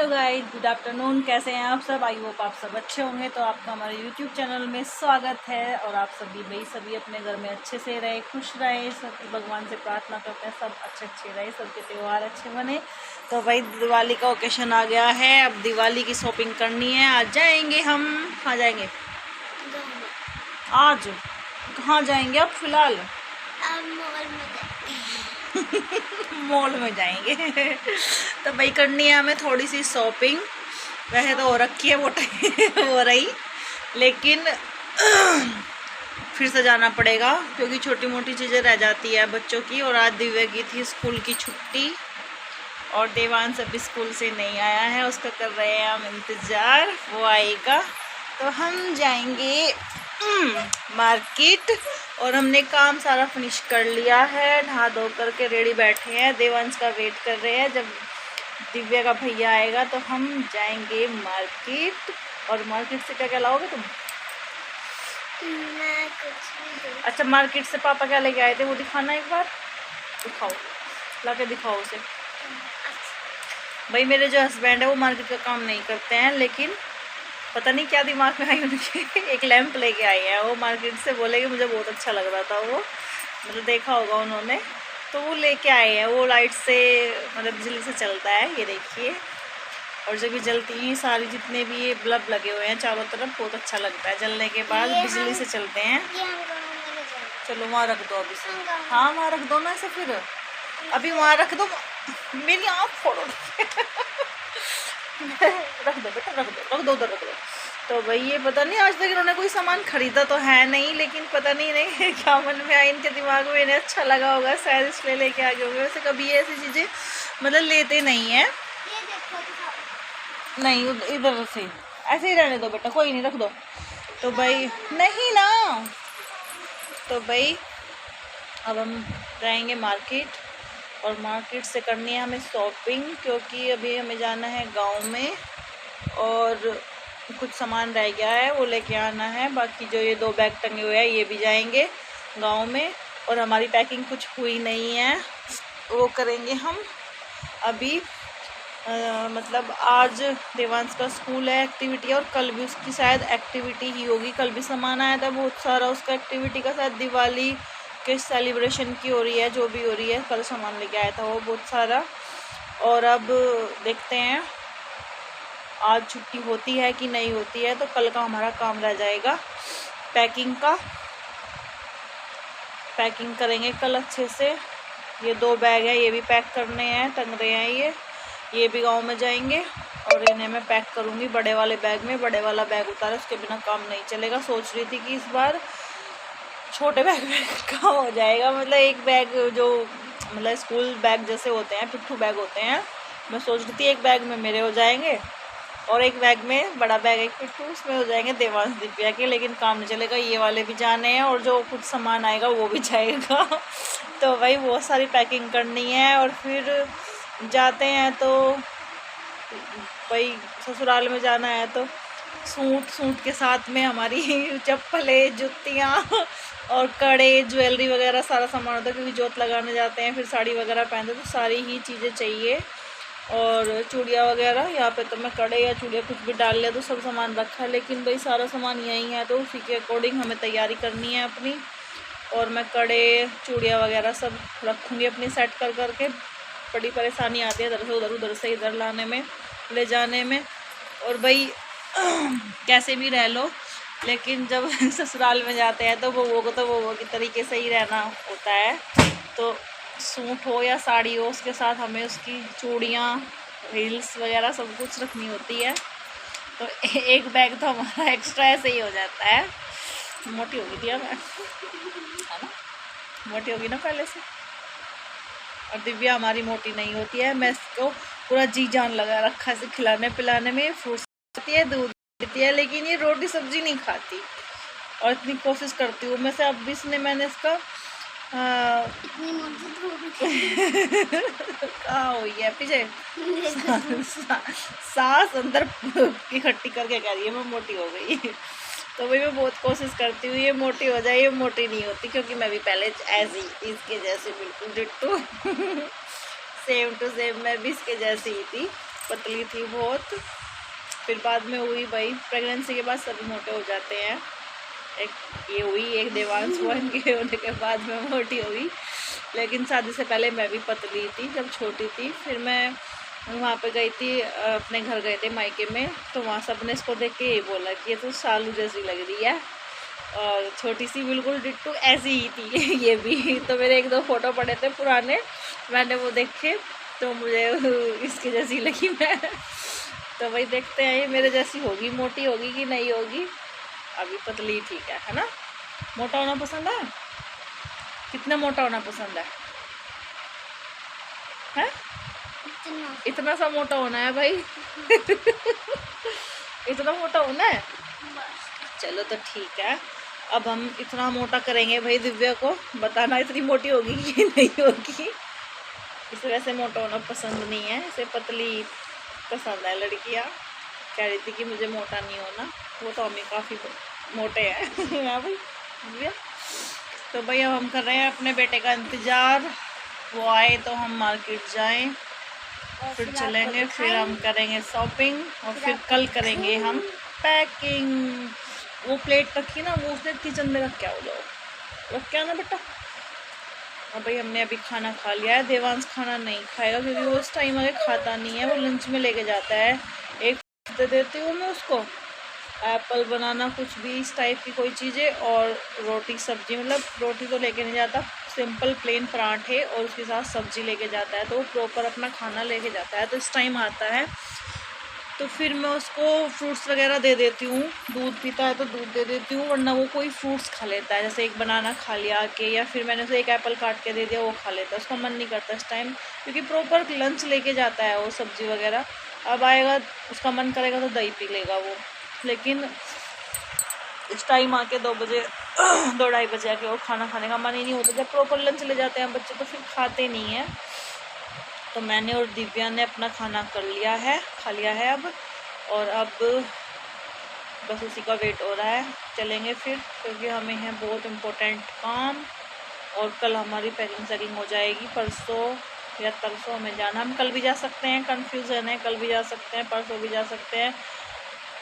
Guys, good afternoon. कैसे हैं आप सब? आई होप आप सब अच्छे होंगे। तो आपका हमारे यूट्यूब चैनल में स्वागत है। और आप सभी अपने घर में अच्छे से रहे, खुश रहे। सब भगवान से प्रार्थना करते हैं सब अच्छे रहे, सबके त्यौहार अच्छे बने। तो भाई दिवाली का ओकेशन आ गया है, अब दिवाली की शॉपिंग करनी है। आज जाएंगे हम। कहाँ जाएंगे? आज कहाँ जाएंगे अब फिलहाल? मॉल में जाएंगे। तो भाई करनी है हमें थोड़ी सी शॉपिंग। वैसे तो हो रखी है वो हो रही, लेकिन फिर से जाना पड़ेगा क्योंकि छोटी मोटी चीज़ें रह जाती है बच्चों की। और आज दिव्या की थी स्कूल की छुट्टी और देवांश अभी स्कूल से नहीं आया है, उसका कर रहे हैं हम इंतज़ार, वो आएगा तो हम जाएंगे मार्केट। और हमने काम सारा फिनिश कर लिया है, नहा धो करके रेडी बैठे हैं, देवांश का वेट कर रहे हैं। जब दिव्या का भैया आएगा तो हम जाएंगे मार्केट। और मार्केट से क्या क्या लाओगे तुम? मैं कुछ अच्छा, मार्केट से पापा क्या लेके आए थे वो दिखाना एक बार, दिखाओ, ला के दिखाओ उसे। भाई मेरे जो हस्बैंड है वो मार्केट का काम नहीं करते हैं, लेकिन पता नहीं क्या दिमाग में आई उनके एक लैंप लेके आई है वो मार्केट से। बोले कि मुझे बहुत अच्छा लग रहा था वो, मतलब देखा होगा उन्होंने, तो वो लेके आए हैं। वो लाइट से मतलब बिजली से चलता है, ये देखिए। और जब ये जलती हैं सारी जितने भी ये बल्ब लगे हुए हैं चारों तरफ, बहुत अच्छा लगता है जलने के बाद, बिजली से चलते हैं। चलो वहाँ रख दो अभी से। हाँ वहाँ रख दो ना इसे, फिर अभी वहाँ रख दो, मेरी आँख फोड़ो। रख दो बेटा, रख दो उधर रख दो। तो भाई ये पता नहीं आज तक इन्होंने कोई सामान खरीदा तो है नहीं, लेकिन पता नहीं क्या मन में आया इनके दिमाग में, इन्हें अच्छा लगा होगा शायद इसलिए लेके आ गए होंगे। वैसे कभी ऐसी चीज़ें मतलब लेते नहीं है। नहीं इधर से ऐसे ही रहने दो बेटा, कोई नहीं, रख दो। तो भाई नहीं ना, तो भाई अब हम जाएंगे मार्केट और मार्केट से करनी है हमें शॉपिंग, क्योंकि अभी हमें जाना है गांव में और कुछ सामान रह गया है वो लेके आना है। बाकी जो ये 2 बैग टंगे हुए हैं ये भी जाएंगे गांव में। और हमारी पैकिंग कुछ हुई नहीं है, वो करेंगे हम अभी। मतलब आज देवांश का स्कूल है, एक्टिविटी है, और कल भी उसकी शायद एक्टिविटी ही होगी। कल भी सामान आया था बहुत सारा उसका एक्टिविटी का, शायद दिवाली के सेलिब्रेशन की हो रही है, जो भी हो रही है। कल सामान लेके आया था वो बहुत सारा। और अब देखते हैं आज छुट्टी होती है कि नहीं होती है, तो कल का हमारा काम रह जाएगा पैकिंग का। पैकिंग करेंगे कल अच्छे से। ये 2 बैग है, ये भी पैक करने हैं, टंग रहे हैं ये भी गांव में जाएंगे और इन्हें मैं पैक करूँगी बड़े वाले बैग में। बड़े वाला बैग उतारे, उसके बिना काम नहीं चलेगा। सोच रही थी कि इस बार छोटे बैग में काम हो जाएगा, मतलब एक बैग जो मतलब स्कूल बैग जैसे होते हैं, पिट्ठू बैग होते हैं, मैं सोच रही थी एक बैग में मेरे हो जाएंगे और एक बैग में बड़ा बैग एक पिट्ठू, उसमें हो जाएंगे देवांश दिव्या के। लेकिन काम नहीं चलेगा, ये वाले भी जाने हैं और जो कुछ सामान आएगा वो भी जाएगा। तो भाई बहुत सारी पैकिंग करनी है और फिर जाते हैं। तो भाई ससुराल में जाना है तो सूट के साथ में हमारी चप्पलें, जुतियाँ और कड़े, ज्वेलरी वगैरह सारा सामान होता है, क्योंकि जोत लगाने जाते हैं, फिर साड़ी वगैरह पहनते, तो सारी ही चीज़ें चाहिए। और चूड़ियाँ वगैरह यहाँ पे तो मैं कड़े या चूड़ियाँ कुछ भी डाल लिया तो सब सामान रखा है, लेकिन भाई सारा सामान यहीं है तो उसी के अकॉर्डिंग हमें तैयारी करनी है अपनी। और मैं कड़े, चूड़ियाँ वगैरह सब रखूँगी अपनी सेट कर करके। बड़ी परेशानी आती है इधर से उधर से इधर लाने में, ले जाने में। और भाई कैसे भी रह लो, लेकिन जब ससुराल में जाते हैं तो वो को तो वो की तरीके से ही रहना होता है। तो सूट हो या साड़ी हो, उसके साथ हमें उसकी चूड़ियाँ, हील्स वगैरह सब कुछ रखनी होती है। तो एक बैग तो हमारा एक्स्ट्रा ऐसे ही हो जाता है। मोटी हो गई थी मैं, है ना, मोटी होगी ना पहले से। और दिव्या हमारी मोटी नहीं होती है, मैं इसको पूरा जी जान लगा रखा है खिलाने पिलाने में। फ्रूट्स खाती है, दूध देती है, लेकिन ये रोटी सब्जी नहीं खाती। और इतनी कोशिश करती हूँ मैं से, अब भी मैंने इसका कहाँ हुई है पीछे सांस अंदर इकट्ठी करके कह रही है मैं मोटी हो गई। तो भाई मैं बहुत कोशिश करती हूँ ये मोटी हो जाए, ये मोटी नहीं होती, क्योंकि मैं भी पहले ऐसी इसके जैसे बिल्कुल डिट्टू सेम टू सेम मैं भी इसके जैसी ही थी। पतली थी बहुत, फिर बाद में हुई भाई, प्रेगनेंसी के बाद सभी मोटे हो जाते हैं। एक ये हुई, एक देवांश हुआ, इनके होने के बाद में मोटी हुई। लेकिन शादी से पहले मैं भी पतली थी जब छोटी थी। फिर मैं वहाँ पे गई थी, अपने घर गए थे मायके में, तो वहाँ सब ने इसको देख के यही बोला कि ये तो सालू जैसी लग रही है, और छोटी सी बिल्कुल डिट्टू ऐसी ही थी ये भी। तो मेरे 1-2 फोटो पड़े थे पुराने, मैंने वो देखे तो मुझे इसकी जैसी लगी मैं। तो वही देखते हैं ये मेरे जैसी होगी, मोटी होगी कि नहीं होगी। अभी पतली ठीक है ना। मोटा होना पसंद है? कितना मोटा होना पसंद है? हैं? इतना सा मोटा होना है भाई इतना मोटा होना है। चलो तो ठीक है, अब हम इतना मोटा करेंगे भाई दिव्या को। बताना इतनी मोटी होगी कि नहीं होगी। इसे वैसे मोटा होना पसंद नहीं है, इसे पतली पसंद है। लड़कियाँ कह रही थी कि मुझे मोटा नहीं होना, वो तो हमें काफ़ी मोटे हैं हाँ भाई दिव्या। तो भाई अब हम कर रहे हैं अपने बेटे का इंतज़ार, वो आए तो हम मार्केट जाएं, फिर चलेंगे, फिर हम करेंगे शॉपिंग, और फिर कल करेंगे हम पैकिंग। वो प्लेट रखी ना, वो उसने किचन में रख के आओ, जाओ रख के आना बेटा। और भाई हमने अभी खाना खा लिया है। देवांश खाना नहीं खाएगा क्योंकि वो उस टाइम आगे खाता नहीं है, वो लंच में लेके जाता है। एक दे देती हूँ मैं उसको, एप्पल बनाना कुछ भी इस टाइप की कोई चीज़ें, और रोटी सब्जी, मतलब रोटी तो लेके नहीं जाता, सिंपल प्लेन पराठे और उसके साथ सब्जी लेके जाता है, तो वो प्रॉपर अपना खाना लेके जाता है। तो इस टाइम आता है तो फिर मैं उसको फ्रूट्स वगैरह दे देती हूँ, दूध पीता है तो दूध दे देती हूँ, वरना वो कोई फ्रूट्स खा लेता है, जैसे एक बनाना खा लिया के, या फिर मैंने उसे एक एप्पल काट के दे दिया, वो खा लेता है। उसका मन नहीं करता इस टाइम, क्योंकि प्रॉपर लंच लेके जाता है वो सब्जी वगैरह। अब आएगा उसका मन करेगा तो दही पी लेगा वो, लेकिन इस टाइम आके 2 बजे 2-2:30 बजे आके वो खाना खाने का मन ही नहीं होता। जब प्रॉपर लंच ले जाते हैं बच्चे तो फिर खाते नहीं हैं। तो मैंने और दिव्या ने अपना खाना कर लिया है, खा लिया है अब, और अब बस उसी का वेट हो रहा है। चलेंगे फिर, क्योंकि हमें है बहुत इम्पोर्टेंट काम, और कल हमारी पैकिंग हो जाएगी। परसों या तरसों हमें जाना, हम कल भी जा सकते हैं, कन्फ्यूज़न है, कल भी जा सकते हैं, परसों भी जा सकते हैं,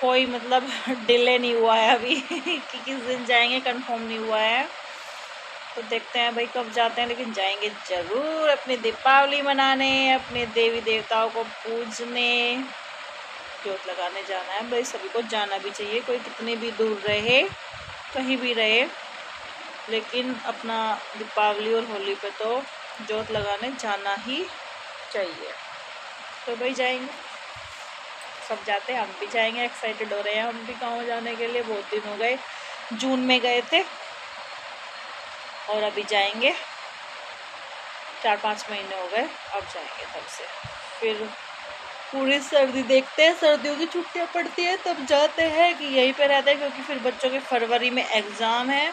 कोई मतलब डिले नहीं हुआ है अभी कि किस दिन जाएंगे कंफर्म नहीं हुआ है। तो देखते हैं भाई कब जाते हैं, लेकिन जाएंगे ज़रूर अपनी दीपावली मनाने, अपने देवी देवताओं को पूजने, जोत लगाने जाना है भाई। सभी को जाना भी चाहिए, कोई कितने भी दूर रहे, कहीं भी रहे, लेकिन अपना दीपावली और होली पे तो जोत लगाने जाना ही चाहिए। तो भाई जाएंगे, सब जाते हैं, हम भी जाएंगे, एक्साइटेड हो रहे हैं हम भी गाँव जाने के लिए। बहुत दिन हो गए, जून में गए थे और अभी जाएंगे, 4-5 महीने हो गए, अब जाएंगे तब से। फिर पूरी सर्दी देखते हैं, सर्दियों की छुट्टियां पड़ती है तब जाते हैं, कि यहीं पे रहते हैं, क्योंकि फिर बच्चों के फरवरी में एग्ज़ाम है,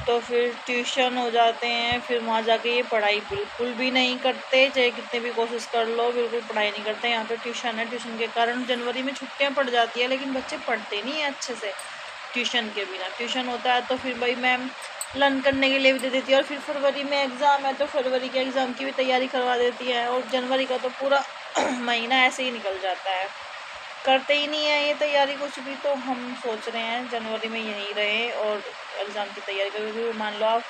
तो फिर ट्यूशन हो जाते हैं। फिर वहाँ जाके ये पढ़ाई बिल्कुल भी नहीं करते, चाहे कितने भी कोशिश कर लो, बिल्कुल पढ़ाई नहीं करते। यहाँ पे ट्यूशन है, ट्यूशन के कारण जनवरी में छुट्टियाँ पड़ जाती है, लेकिन बच्चे पढ़ते नहीं हैं अच्छे से ट्यूशन के बिना। ट्यूशन होता है तो फिर भाई मैम लर्न करने के लिए भी दे देती है, और फिर फरवरी में एग्ज़ाम है तो फरवरी के एग्ज़ाम की भी तैयारी करवा देती है, और जनवरी का तो पूरा महीना ऐसे ही निकल जाता है, करते ही नहीं है ये तैयारी कुछ भी। तो हम सोच रहे हैं जनवरी में यहीं रहे और एग्ज़ाम की तैयारी करें, क्योंकि मान लो आप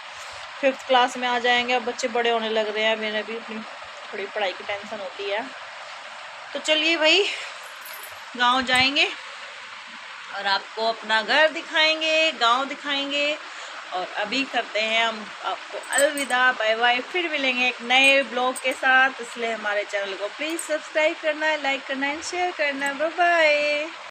5th क्लास में आ जाएंगे, अब बच्चे बड़े होने लग रहे हैं, मेरे भी अपनी थोड़ी पढ़ाई की टेंशन होती है। तो चलिए भाई गांव जाएंगे और आपको अपना घर दिखाएंगे, गांव दिखाएंगे, और अभी करते हैं हम आपको अलविदा, बाय बाय। फिर मिलेंगे एक नए ब्लॉग के साथ, इसलिए हमारे चैनल को प्लीज़ सब्सक्राइब करना है, लाइक करना है, शेयर करना है। Bye bye.